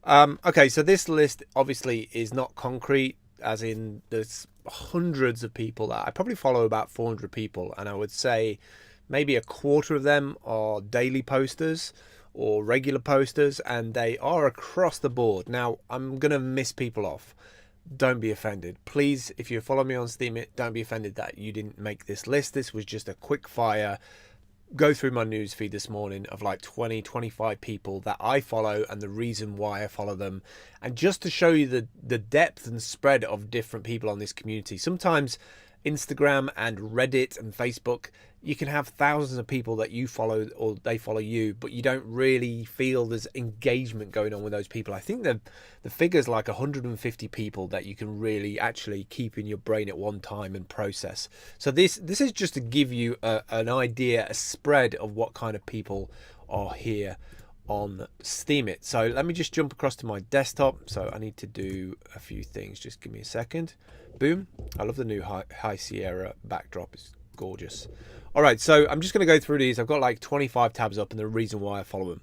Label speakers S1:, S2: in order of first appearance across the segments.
S1: Okay, so this list obviously is not concrete, as in there's hundreds of people that I probably follow about 400 people, and I would say maybe a quarter of them are daily posters or regular posters, and they are across the board. Now, I'm gonna miss people off. Don't be offended. Please, if you follow me on Steemit, don't be offended that you didn't make this list. This was just a quick fire go through my news feed this morning of like 20-25 people that I follow and the reason why I follow them, and just to show you the depth and spread of different people on this community. Sometimes Instagram and Reddit and Facebook, you can have thousands of people that you follow or they follow you, but you don't really feel there's engagement going on with those people. I think the figure's like 150 people that you can really actually keep in your brain at one time and process. So this is just to give you an idea, a spread of what kind of people are here on Steemit. So let me just jump across to my desktop. So I need to do a few things. Just give me a second. Boom. I love the new High Sierra backdrop. It's gorgeous. All right, so I'm just going to go through these. I've got like 25 tabs up and the reason why I follow them.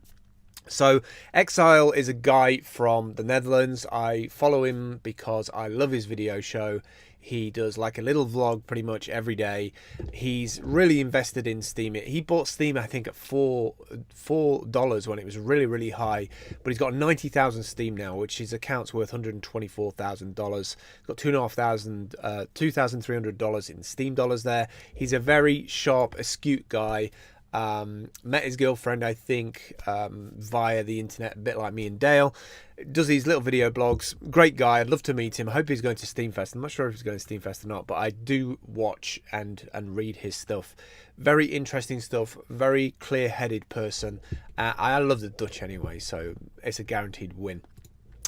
S1: So Exile is a guy from the Netherlands. I follow him because I love his video show. He does like a little vlog pretty much every day. He's really invested in Steam. He bought Steam, I think, at $4 when it was really high. But he's got 90,000 Steam now, which his account's worth $124,000. Got $2,300 in Steam dollars there. He's a very sharp, astute guy. Met his girlfriend, I think, via the internet, a bit like me and Dale. Does these little video blogs. Great guy. I'd love to meet him. I hope he's going to Steamfest. I'm not sure if he's going to Steamfest or not, but I do watch and read his stuff. Very interesting stuff. Very clear-headed person. I love the Dutch anyway, so it's a guaranteed win.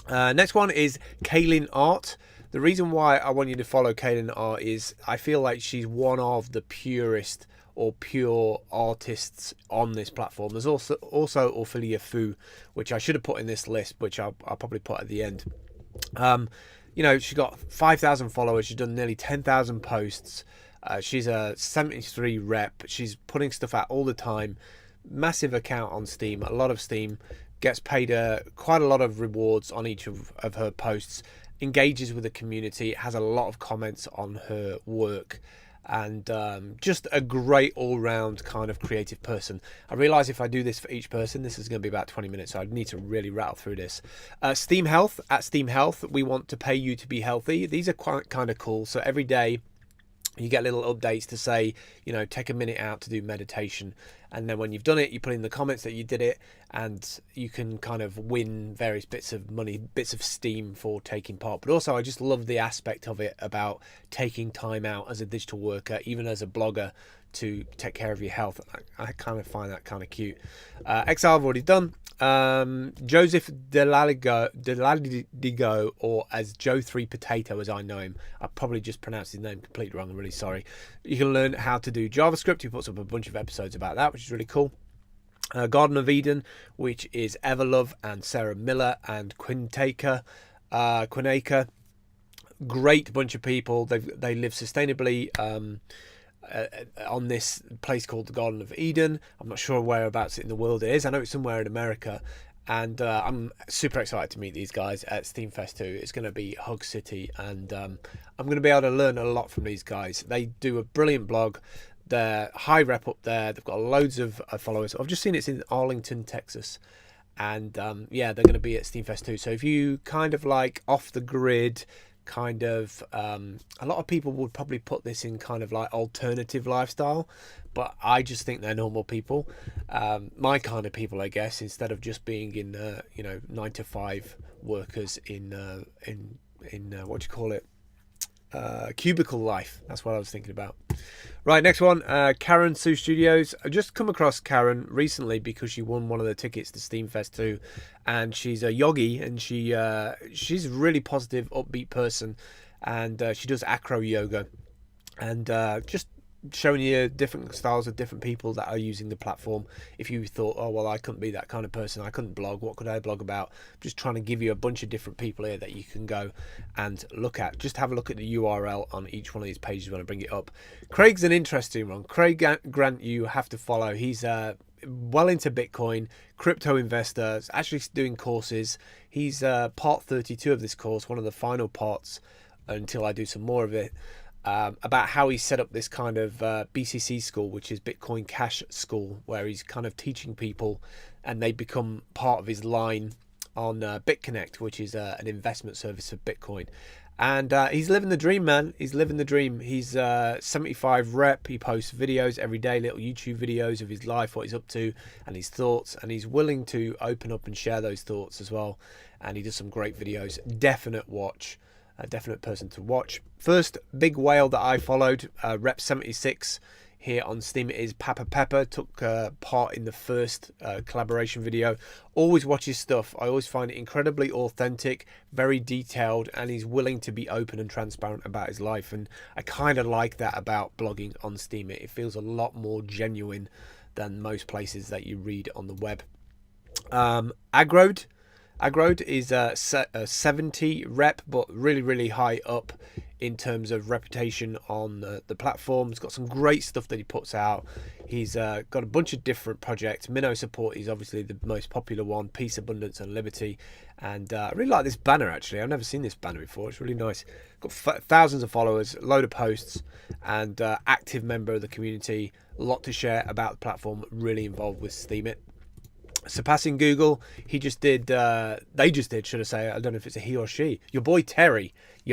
S1: Next one is Kalin Art. The reason why I want you to follow Kalin Art is I feel like she's one of the purest or pure artists on this platform. There's also Playful Food, which I should have put in this list, which I'll probably put at the end. You know, she got 5,000 followers. She's done nearly 10,000 posts. She's a 73 rep. She's putting stuff out all the time. Massive account on Steam, a lot of Steam. Gets paid quite a lot of rewards on each of her posts. Engages with the community. Has a lot of comments on her work. And just a great all-round kind of creative person. I realise if I do this for each person, this is going to be about 20 minutes, so I need to really rattle through this. Steam Health, at Steam Health, we want to pay you to be healthy. These are quite kind of cool. So every day you get little updates to say, you know, take a minute out to do meditation. And then when you've done it, you put in the comments that you did it, and you can kind of win various bits of money, bits of Steam for taking part. But also, I just love the aspect of it about taking time out as a digital worker, even as a blogger, to take care of your health. I kind of find that kind of cute. Exile I've already done. Joseph Deladigo, or as Joe3 Potato as I know him. I probably just pronounced his name completely wrong. I'm really sorry. You can learn how to do JavaScript. He puts up a bunch of episodes about that, which is really cool. Garden of Eden, which is Everlove and Sarah Miller and Quinnacre. Great bunch of people. They live sustainably on this place called the Garden of Eden. I'm not sure whereabouts in the world it is. I know it's somewhere in America, and I'm super excited to meet these guys at Steamfest 2. It's going to be Hug City, and I'm going to be able to learn a lot from these guys. They do a brilliant blog. They're high rep up there. They've got loads of followers. I've just seen it's in Arlington, Texas, and yeah, they're going to be at Steamfest 2. So if you kind of like off the grid, kind of a lot of people would probably put this in kind of like alternative lifestyle, but I just think they're normal people, my kind of people, I guess, instead of just being in you know, 9-to-5 workers in what do you call it, cubicle life. That's what I was thinking about. Right, next one, Karen Sue Studios. I've just come across Karen recently because she won one of the tickets to Steamfest 2, and she's a yogi, and she's a really positive, upbeat person, and she does acro yoga, and just showing you different styles of different people that are using the platform. If you thought, oh well, I couldn't be that kind of person, I couldn't blog, what could I blog about? I'm just trying to give you a bunch of different people here that you can go and look at. Just have a look at the URL on each one of these pages when I bring it up. Craig's an interesting one. Craig Grant, you have to follow. He's well into Bitcoin, crypto investor, actually doing courses. He's part 32 of this course, one of the final parts until I do some more of it, about how he set up this kind of BCC school, which is Bitcoin Cash School, where he's kind of teaching people and they become part of his line on BitConnect, which is an investment service of Bitcoin. And he's living the dream, man. He's living the dream. He's 75 rep. He posts videos every day, little YouTube videos of his life, what he's up to, and his thoughts. And he's willing to open up and share those thoughts as well. And he does some great videos. Definite watch. A definite person to watch. First big whale that I followed, rep 76 here on Steemit, is Papa Pepper. Took part in the first collaboration video. Always watch his stuff. I always find it incredibly authentic, very detailed, and he's willing to be open and transparent about his life. And I kind of like that about blogging on Steemit. It feels a lot more genuine than most places that you read on the web. Aggrode is a 70 rep, but really high up in terms of reputation on the platform. He's got some great stuff that he puts out. He's got a bunch of different projects. Minnow Support is obviously the most popular one. Peace, Abundance and Liberty. And I really like this banner, actually. I've never seen this banner before. It's really nice. Got thousands of followers, load of posts, and active member of the community. A lot to share about the platform. Really involved with Steemit. Surpassing Google, they just did, should I say, I don't know if it's a he or she. Your boy Terry. I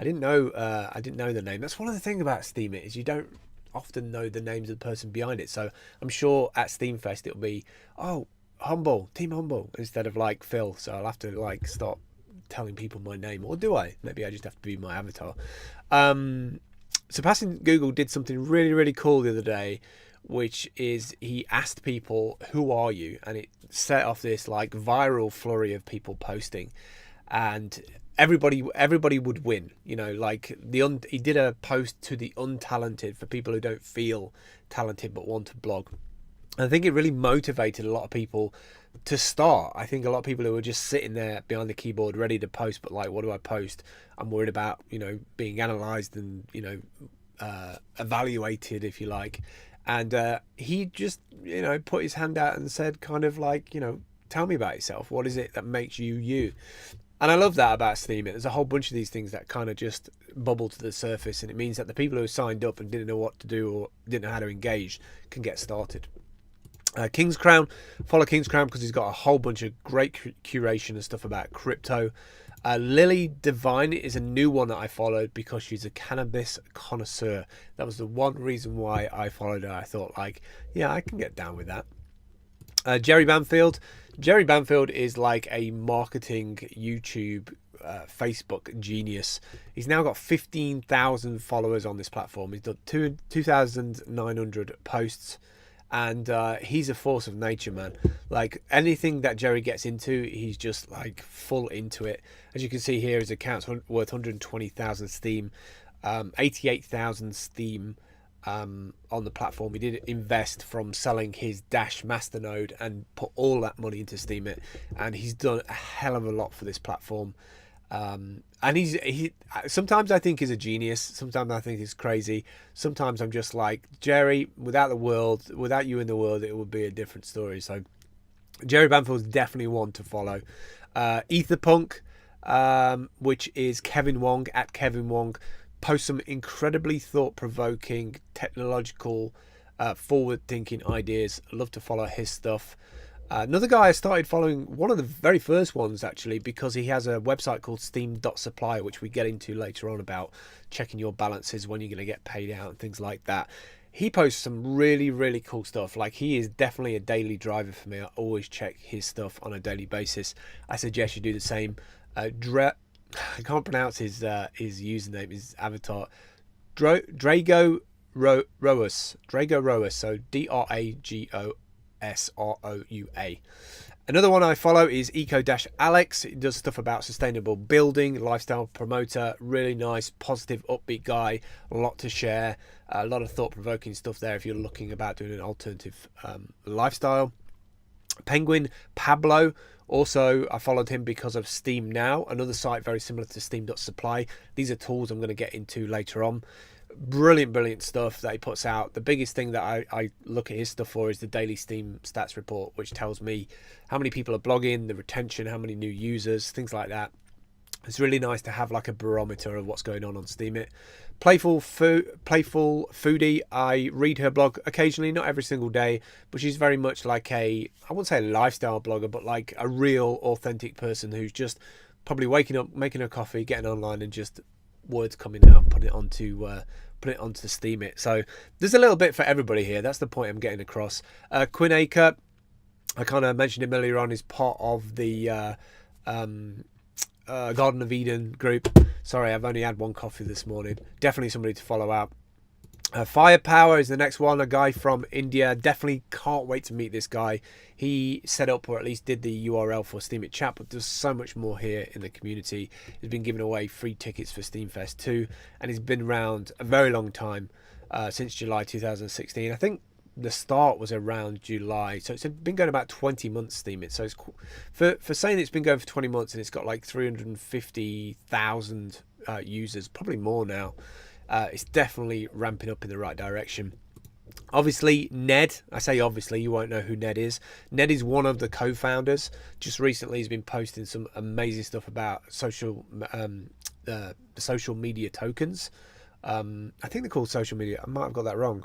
S1: didn't know the name. That's one of the things about Steemit, is you don't often know the names of the person behind it. So I'm sure at Steamfest it'll be, oh, Humble, Team Humble, instead of like Phil. So I'll have to like stop telling people my name, or do I? Maybe I just have to be my avatar. Surpassing Google did something really cool the other day, which is he asked people, who are you? And it set off this like viral flurry of people posting, and everybody would win, you know, like he did a post to the untalented, for people who don't feel talented but want to blog. And I think it really motivated a lot of people to start. I think a lot of people who were just sitting there behind the keyboard ready to post, but like, what do I post? I'm worried about, you know, being analyzed and, you know, evaluated, if you like. And he just, you know, put his hand out and said, kind of like, you know, tell me about yourself. What is it that makes you you? And I love that about Steemit. There's a whole bunch of these things that kind of just bubble to the surface, and it means that the people who signed up and didn't know what to do or didn't know how to engage can get started. King's Crown, follow King's Crown because he's got a whole bunch of great curation and stuff about crypto. Lily Divine is a new one that I followed because she's a cannabis connoisseur. That was the one reason why I followed her. I thought, like, yeah, I can get down with that. Jeri Banfield. Jeri Banfield is like a marketing YouTube, Facebook genius. He's now got 15,000 followers on this platform. He's done 2,900 posts. And he's a force of nature, man. Like, anything that Jeri gets into, he's just like full into it. As you can see here, his account's worth 120,000 Steam, 88,000 Steam on the platform. He did invest from selling his Dash masternode and put all that money into Steemit, and he's done a hell of a lot for this platform. And he sometimes I think he's a genius, sometimes I think he's crazy, sometimes I'm just like, Jeri, without you in the world, it would be a different story. So Jeri Banfield's definitely one to follow. Etherpunk, which is Kevin Wong, at Kevin Wong, posts some incredibly thought-provoking, technological, forward-thinking ideas. I love to follow his stuff. Another guy I started following, one of the very first ones actually, because he has a website called Supplier, which we get into later on, about checking your balances, when you're going to get paid out and things like that. He posts some really cool stuff. Like, he is definitely a daily driver for me. I always check his stuff on a daily basis. I suggest you do the same. I can't pronounce his username, his avatar. Drago Roas. So DRAGO SROUA. Another one I follow is EcoAlex. It does stuff about sustainable building, lifestyle promoter, really nice, positive, upbeat guy, a lot to share, a lot of thought-provoking stuff there if you're looking about doing an alternative lifestyle. Penguin Pablo, also I followed him because of Steam Now, another site very similar to Steam.supply. These are tools I'm going to get into later on. Brilliant stuff that he puts out. The biggest thing that I look at his stuff for is the daily Steam stats report, which tells me how many people are blogging, the retention, how many new users, things like that. It's really nice to have like a barometer of what's going on Steemit. Playful Foodie, I read her blog occasionally, not every single day, but she's very much like I wouldn't say a lifestyle blogger, but like a real authentic person who's just probably waking up, making her coffee, getting online, and just words coming out, putting it onto Steemit. So there's a little bit for everybody here. That's the point I'm getting across. Quinnacre, I kind of mentioned him earlier on, is part of the Garden of Eden group. Sorry, I've only had one coffee this morning. Definitely somebody to follow out. Firepower is the next one, a guy from India. Definitely can't wait to meet this guy. He set up, or at least did, the URL for Steemit chat, but there's so much more here in the community. He's been giving away free tickets for Steamfest 2, and he's been around a very long time, since July 2016. I think the start was around July, so it's been going about 20 months, Steemit. So it's for saying it's been going for 20 months and it's got like 350,000 users, probably more now. It's definitely ramping up in the right direction. Obviously, Ned, I say obviously, you won't know who Ned is. Ned is one of the co-founders. Just recently he's been posting some amazing stuff about the social media tokens. I think they're called social media. I might have got that wrong.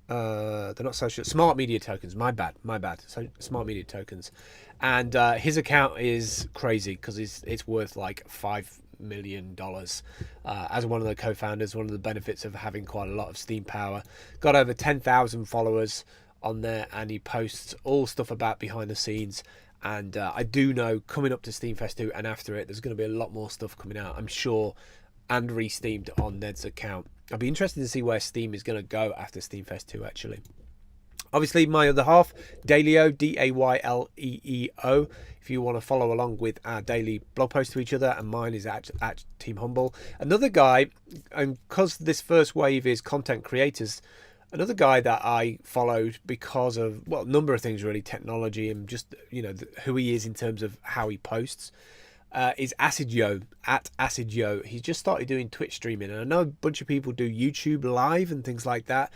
S1: They're not social, smart media tokens. My bad. So smart media tokens, and his account is crazy because it's worth like $5 million. As one of the co-founders, one of the benefits of having quite a lot of Steam power, got over 10,000 followers on there, and he posts all stuff about behind the scenes. And I do know coming up to Steamfest 2 and after it, there's going to be a lot more stuff coming out, I'm sure, and re-steamed on Ned's account. I'll be interested to see where Steam is going to go after Steamfest 2, actually. Obviously, my other half, DayleeO, DayleeO. If you want to follow along with our daily blog posts to each other, and mine is at Team Humble. Another guy, and because this first wave is content creators, another guy that I followed because of, well, a number of things really, technology and just, you know, who he is in terms of how he posts, is AcidYo, at AcidYo. He's just started doing Twitch streaming, and I know a bunch of people do YouTube live and things like that.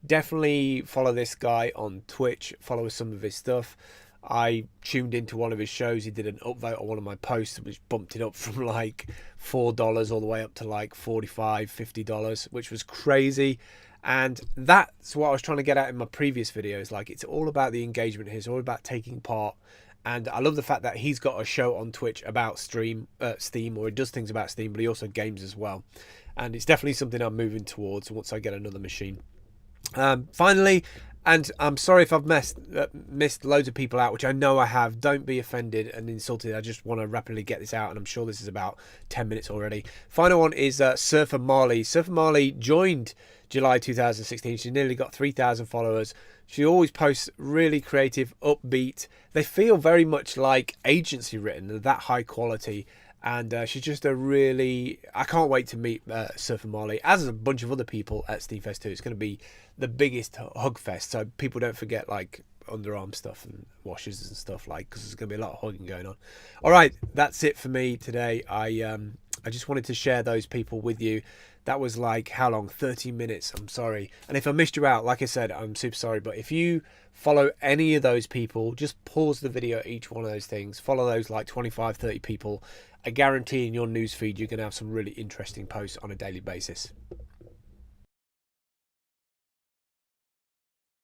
S1: Definitely follow this guy on Twitch, follow some of his stuff. I tuned into one of his shows. He did an upvote on one of my posts, which bumped it up from like $4 all the way up to like $45, $50, which was crazy. And that's what I was trying to get at in my previous videos. Like, it's all about the engagement here. It's all about taking part. And I love the fact that he's got a show on Twitch about Steam, or he does things about Steam, but he also games as well. And it's definitely something I'm moving towards once I get another machine. Finally, and I'm sorry if I've missed loads of people out, which I know I have. Don't be offended and insulted. I just want to rapidly get this out, and I'm sure this is about 10 minutes already. Final one is SurferMolly. SurferMolly joined July 2016. She nearly got 3,000 followers. She always posts really creative, upbeat. They feel very much like agency written. They're that high quality. And she's just a really... I can't wait to meet SurferMolly, as a bunch of other people at Steamfest 2. It's going to be the biggest hug fest. So people don't forget, like, underarm stuff and washes and stuff, like, because there's going to be a lot of hugging going on. All right, that's it for me today. I just wanted to share those people with you. That was like, how long? 30 minutes. I'm sorry. And if I missed you out, like I said, I'm super sorry. But if you follow any of those people, just pause the video at each one of those things. Follow those like 25, 30 people. I guarantee in your newsfeed you're going to have some really interesting posts on a daily basis.